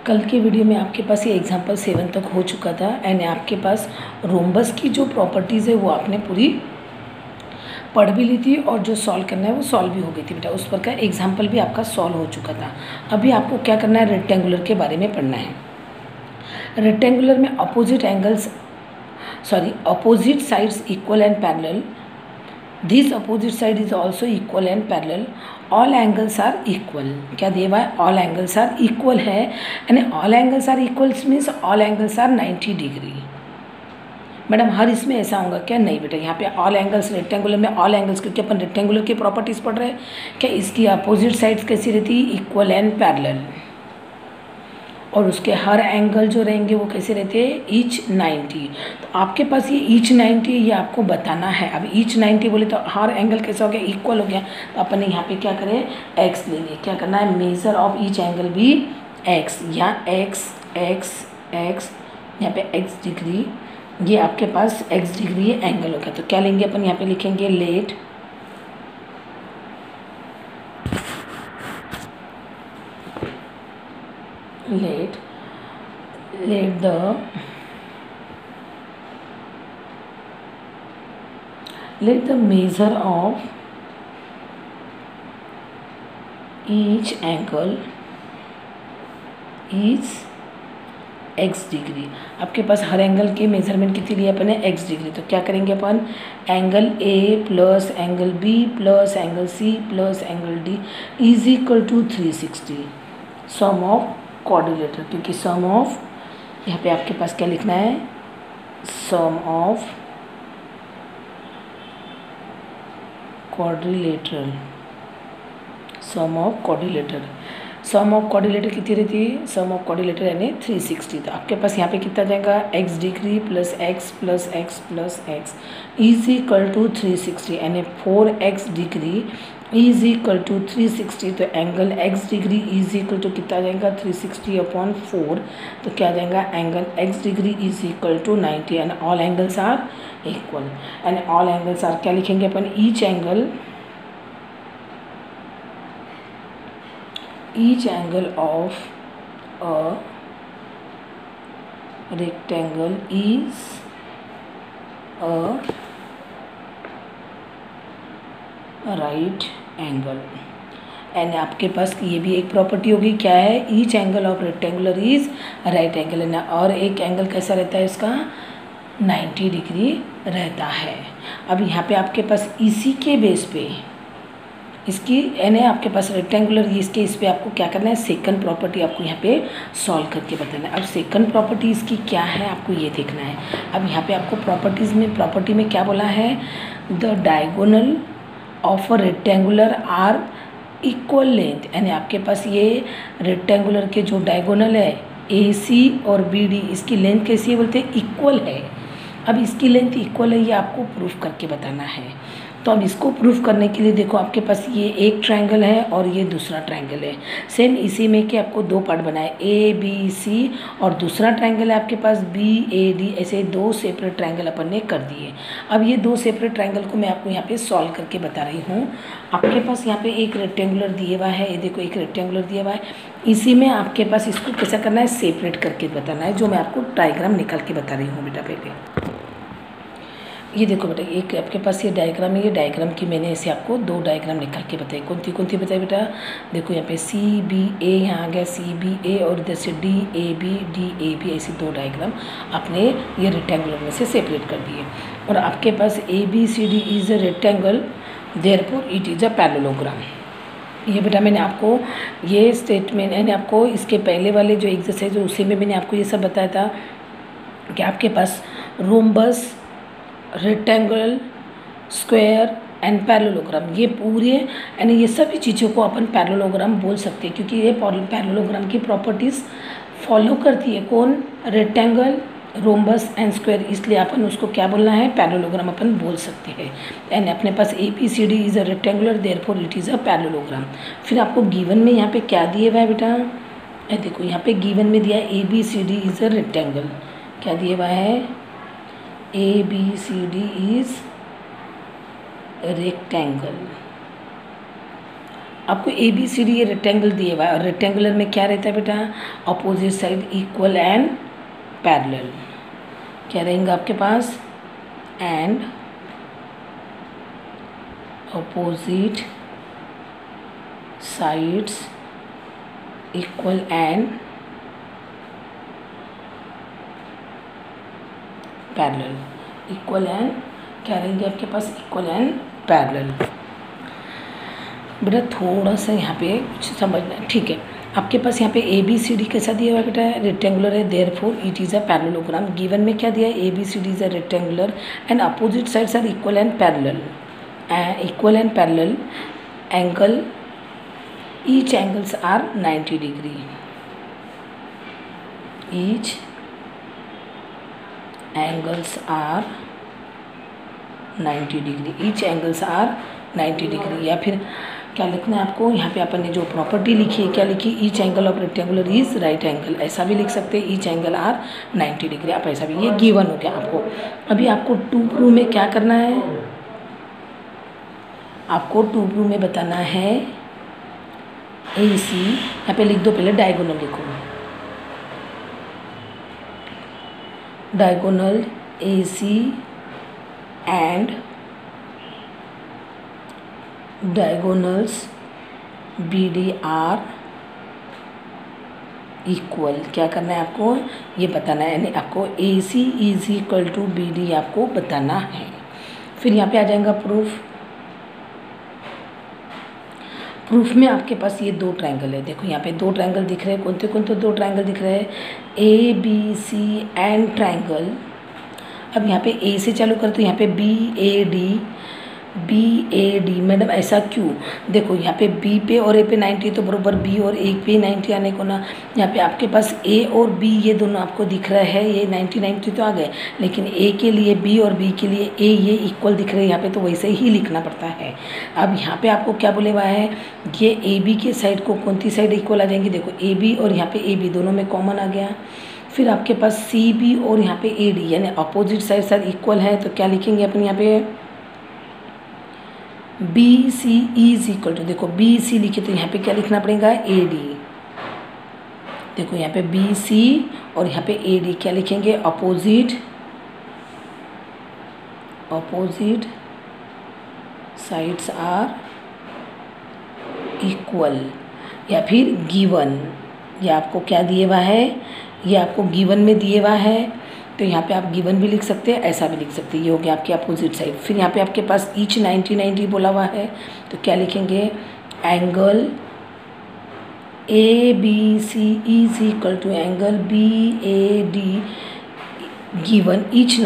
कल के वीडियो में आपके पास ये एग्जाम्पल 7 तक हो चुका था एंड आपके पास रोम्बस की जो प्रॉपर्टीज़ है वो आपने पूरी पढ़ भी ली थी और जो सॉल्व करना है वो सॉल्व भी हो गई थी बेटा। उस पर का एग्जाम्पल भी आपका सॉल्व हो चुका था। अभी आपको क्या करना है, रेक्टेंगुलर के बारे में पढ़ना है। रेक्टेंगुलर में opposite sides equal and parallel. This opposite side is also equal and parallel. All angles are equal. क्या दिया हुआ है, ऑल एंगल्स आर इक्वल है यानी all angles are equals means all angles are 90 degree. Madam हर इसमें ऐसा होगा क्या? नहीं बेटा, यहाँ पे ऑल एंगल्स रेक्टेंगुलर में ऑल एंगल्स, क्योंकि अपन रेक्टेंगुलर की प्रॉपर्टीज़ पढ़ रहे हैं। क्या इसकी अपोजिट साइड्स कैसी रहती है? Equal and parallel. और उसके हर एंगल जो रहेंगे वो कैसे रहते हैं? ईच 90। तो आपके पास ये ईच 90 ये आपको बताना है। अब ईच 90 बोले तो हर एंगल कैसा हो गया? इक्वल हो गया। तो अपन ने यहाँ पे क्या करें? एक्स लेंगे। क्या करना है? मेजर ऑफ ईच एंगल भी एक्स, या एक्स एक्स एक्स, यहाँ पे एक्स डिग्री, ये आपके पास एक्स डिग्री ये एंगल हो गया। तो क्या लेंगे अपन? यहाँ पे लिखेंगे let the measure of each angle is x degree. आपके पास हर एंगल की मेजरमेंट कितनी ली है अपन ने? x degree. तो क्या करेंगे अपन? Angle A plus angle B plus angle C plus angle D is equal to 360 sum of quadrilateral. क्योंकि सम ऑफ, यहाँ पे आपके पास क्या लिखना है? Sum of quadrilateral. Sum of quadrilateral, sum of quadrilateral कितनी रहती है? सम ऑफ क्वाड्रिलेटर यानी 360। तो आपके पास यहाँ पे कितना जाएगा? x degree plus x plus x plus x is equal to 360 यानी 4x degree is equal to 360। तो angle x degree is equal to कितना जाएगा? 360 अपॉन 4। तो क्या जाएगा? Angle x degree is equal to 90 and all angles are equal. And all angles are क्या लिखेंगे अपन? each angle of a rectangle is a right angle। And आपके पास ये भी एक प्रॉपर्टी होगी, क्या है? Each angle of rectangular is right angle है ना। और एक एंगल कैसा रहता है इसका? 90 डिग्री रहता है। अब यहाँ पे आपके पास इसी के बेस पे इसकी यानी आपके पास रेक्टेंगुलर इसके इस पर आपको क्या करना है? सेकंड प्रॉपर्टी आपको यहाँ पे सॉल्व करके बताना है। अब सेकंड प्रॉपर्टी इसकी क्या है आपको ये देखना है। अब यहाँ पे आपको प्रॉपर्टी में क्या बोला है? The diagonal of a rectangular are equal length. यानी आपके पास ये रेक्टेंगुलर के जो डायगोनल है AC और BD, इसकी लेंथ कैसी है? बोलते हैं इक्वल है। अब इसकी लेंथ इक्वल है ये आपको प्रूफ करके बताना है। तो अब इसको प्रूफ करने के लिए देखो आपके पास ये एक ट्रायंगल है और ये दूसरा ट्रायंगल है। सेम इसी में कि आपको दो पार्ट बनाए ABC और दूसरा ट्रायंगल है आपके पास BAD। ऐसे दो सेपरेट ट्रायंगल अपन ने कर दिए। अब ये दो सेपरेट ट्रायंगल को मैं आपको यहाँ पे सॉल्व करके बता रही हूँ। आपके पास यहाँ पे एक रेक्टेंगुलर दिया हुआ है, ये देखो एक रेक्टेंगुलर दिया हुआ है। इसी में आपके पास इसको कैसा करना है? सेपरेट करके बताना है, जो मैं आपको डायग्राम निकाल के बता रही हूँ बेटा। पहले ये देखो बेटा, एक आपके पास ये डायग्राम है। ये डायग्राम की मैंने ऐसे आपको दो डायग्राम निकाल के बताई। कौन सी बताई बेटा? देखो यहाँ पे CBA, यहाँ आ गया CBA और इधर से DAB DAB, ऐसी दो डायग्राम आपने ये रेक्टेंगुलर में से सेपरेट कर दिए। और आपके पास ABCD is a rectangle, therefore it is a parallelogram. ये बेटा मैंने आपको ये स्टेटमेंट यानी आपको इसके पहले वाले जो एक्सरसाइज है उसी में मैंने आपको ये सब बताया था कि आपके पास rhombus, rectangle, square and parallelogram, ये पूरे यानी ये सभी चीज़ों को अपन पैरेललोग्राम बोल सकते हैं। क्योंकि ये पैरेललोग्राम की प्रॉपर्टीज़ फॉलो करती है कौन? Rectangle, rhombus and square. इसलिए अपन उसको क्या बोलना है? पैरेललोग्राम अपन बोल सकते हैं। एंड अपने पास ABCD is a rectangular, therefore it is a parallelogram. फिर आपको गिवन में यहाँ पे क्या दिए हुआ है बेटा? देखो यहाँ पे गिवन में दिया है ABCD इज़ अ रेक्टेंगल। क्या दिया हुआ है? ABCD is rectangle आपको ए बी सी डी ये रेक्टेंगल दिए हुआ है और रेक्टेंगुलर में क्या रहता है बेटा, opposite side equal and parallel. क्या रहेंगे आपके पास, and opposite sides equal and parallel. Equal and क्या रहेंगे आपके पास, इक्वल एंड पैरेलल। बेटा थोड़ा सा यहाँ पे कुछ समझना है, ठीक है। आपके पास यहाँ पे ए बी सी डी कैसा दिया हुआ है बेटा, रेक्टेंगुलर है, therefore it is a parallelogram. Given में क्या दिया है, A B C D is a rectangular and opposite sides are equal and parallel. Equal and parallel angle, each angles are 90 degree. Each angles are 90 degree. Each angles are 90 degree. या फिर क्या लिखना है आपको, यहाँ पे अपन ने जो प्रॉपर्टी लिखी है क्या लिखी, each angle of rectangular is right angle. ऐसा भी लिख सकते हैं, ईच एंगल आर 90 डिग्री। आप ऐसा भी, ये गिवन हो गया आपको। अभी आपको टू प्रूव में क्या करना है, आपको टू प्रूव में बताना है ए सी, यहाँ पे लिख दो, पहले डायगोनल लिखो, diagonal A C and diagonals B D are equal. क्या करना है आपको, ये बताना है, यानी आपको A C is equal to B D आपको बताना है। फिर यहाँ पे आ जाएगा प्रूफ। प्रूफ में आपके पास ये दो ट्रायंगल है, देखो यहाँ पे दो ट्रायंगल दिख रहे हैं, कौन से दो ट्रायंगल दिख रहे हैं, A B C and triangle. अब यहाँ पे ए से चालू करते हैं, यहाँ पे बी ए डी। मैडम ऐसा क्यों, देखो यहाँ पे बी पे और ए पे 90 तो बराबर बी और ए पे 90 आने को ना। यहाँ पे आपके पास ए और बी ये दोनों आपको दिख रहा है, ये 90 तो आ गए, लेकिन ए के लिए बी और बी के लिए ए ये इक्वल दिख रहे हैं यहाँ पे, तो वैसे ही लिखना पड़ता है। अब यहाँ पे आपको क्या बोले हुआ है, ये ए बी के साइड को कौन सी साइड इक्वल आ जाएंगी, देखो ए बी और यहाँ पे ए बी दोनों में कॉमन आ गया। फिर आपके पास सी बी और यहाँ पे ए डी यानी अपोजिट साइड साइड इक्वल है, तो क्या लिखेंगे अपन यहाँ पे, B C is equal to, देखो बी सी लिखे तो यहाँ पे क्या लिखना पड़ेगा, ए डी। देखो यहाँ पे बी सी और यहाँ पे ए डी क्या लिखेंगे, अपोजिट साइड्स आर इक्वल। या फिर गिवन, ये आपको क्या दिए हुआ है, ये आपको गिवन में दिए हुआ है, तो यहाँ पे आप गिवन भी लिख सकते हैं, ऐसा भी लिख सकते हैं, ये हो गया आपके अपोजिट साइड। फिर यहाँ पे आपके पास ईच 90 बोला हुआ है, तो क्या लिखेंगे, angle A B C is equal to angle B A D given each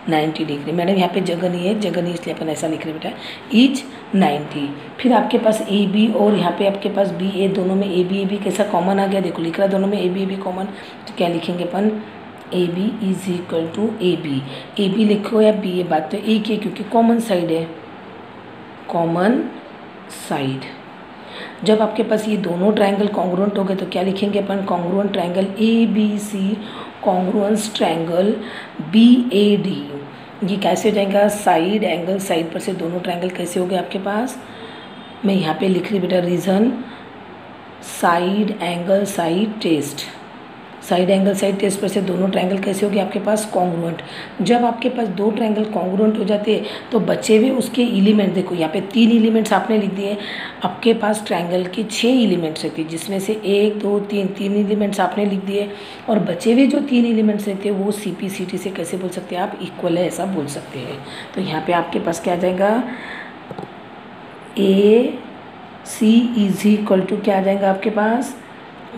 90 degree. Madam यहाँ पे जगह नहीं है, जगह नहीं इसलिए अपन ऐसा लिख रहे बेटा, ईच 90। फिर आपके पास ए बी और यहाँ पे आपके पास बी ए, दोनों में ए बी कैसा कॉमन आ गया, देखो लिख रहा है दोनों में ए बी कॉमन, तो क्या लिखेंगे अपन, A B is equal to A B लिखो या बी ए, बात तो एक ही है क्योंकि कॉमन साइड है, कॉमन साइड। जब आपके पास ये दोनों ट्रायंगल कॉन्ग्रुएंट हो गए तो क्या लिखेंगे अपन, congruent triangle A B C congruence triangle B A D. ये कैसे हो जाएगा, साइड एंगल साइड पर से दोनों ट्रायंगल कैसे हो गए आपके पास, मैं यहाँ पे लिख रही बेटा reason, side angle side test, side angle side test पर से दोनों ट्रायंगल कैसे हो गए आपके पास, कॉन्ग्रुएंट। जब आपके पास दो ट्रायंगल कॉन्ग्रुएंट हो जाते हैं तो बचे हुए उसके एलिमेंट, देखो यहाँ पे 3 एलिमेंट्स आपने लिख दिए, आपके पास ट्रायंगल के 6 एलिमेंट्स रहते हैं, जिसमें से 1 2 3 एलिमेंट्स आपने लिख दिए, और बचे हुए जो 3 एलिमेंट्स रहते हैं वो सी पी सी टी से कैसे बोल सकते हैं आप, इक्वल है ऐसा बोल सकते हैं। तो यहाँ पर आपके पास क्या आ जाएगा, ए सी इज इक्वल टू क्या आ जाएगा आपके पास,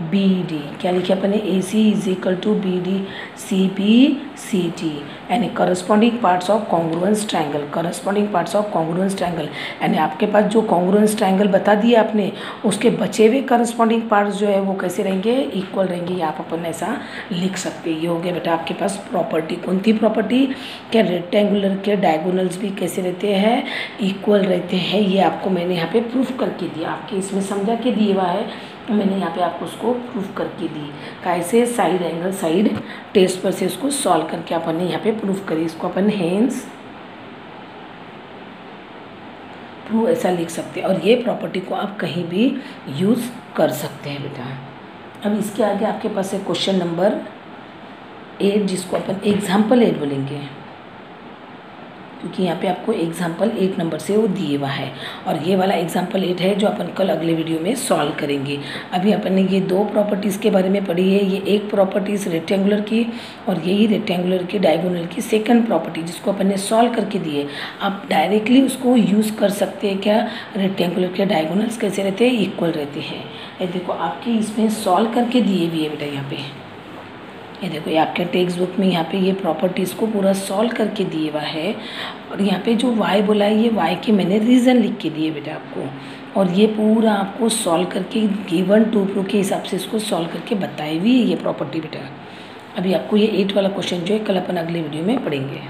बी डी। क्या लिखे अपने, A C is equal to B D C P C T, यानी corresponding parts of congruence triangle, corresponding parts of congruence triangle, यानी आपके पास जो कॉन्ग्रुएंस ट्रायंगल बता दिए आपने, उसके बचे हुए करस्पॉन्डिंग पार्ट्स जो है वो कैसे रहेंगे, इक्वल रहेंगे। या आप अपन ऐसा लिख सकते हैं। ये हो गया बेटा आपके पास प्रॉपर्टी। कौन सी प्रॉपर्टी, क्या रेक्टेंगुलर के डायगोनल्स भी कैसे रहते हैं, इक्वल रहते हैं। ये आपको मैंने यहाँ पे प्रूफ करके दिया, आपके इसमें समझा के दिए हुआ है, मैंने यहाँ पे आपको उसको प्रूफ करके दी, कैसे साइड एंगल साइड टेस्ट पर से उसको सॉल्व करके अपन ने यहाँ पे प्रूफ करी। इसको अपन हेंस ट्रू ऐसा लिख सकते हैं, और ये प्रॉपर्टी को आप कहीं भी यूज़ कर सकते हैं बेटा। अब इसके आगे आपके पास है क्वेश्चन नंबर 8, जिसको अपन एग्जाम्पल 8 बोलेंगे, क्योंकि यहाँ पे आपको एग्जाम्पल 8 नंबर से वो दिए हुआ है, और ये वाला एग्जाम्पल 8 है जो अपन कल अगले वीडियो में सॉल्व करेंगे। अभी अपन ने ये दो प्रॉपर्टीज़ के बारे में पढ़ी है, ये एक प्रॉपर्टीज़ रेक्टेंगुलर की और यही रेक्टेंगुलर की डायगोनल की सेकंड प्रॉपर्टी, जिसको अपन ने सॉल्व करके दिए। आप डायरेक्टली उसको यूज़ कर सकते हैं क्या, रेक्टेंगुलर के डायगोनल्स कैसे रहते हैं, इक्वल रहते हैं। ये देखो आपके इसमें सॉल्व करके दिए हुए है बेटा, यहाँ पे ये देखो, ये आपके टेक्स्ट बुक में यहाँ पे ये प्रॉपर्टीज़ को पूरा सॉल्व करके दिए हुआ है। और यहाँ पे जो y बोला है, ये y के मैंने रीज़न लिख के दिए बेटा आपको, और ये पूरा आपको सॉल्व करके गिवन टू प्रूफ के हिसाब से इसको सॉल्व करके बताई हुई है ये प्रॉपर्टी बेटा। अभी आपको ये 8 वाला क्वेश्चन जो है कल अपन अगले वीडियो में पढ़ेंगे।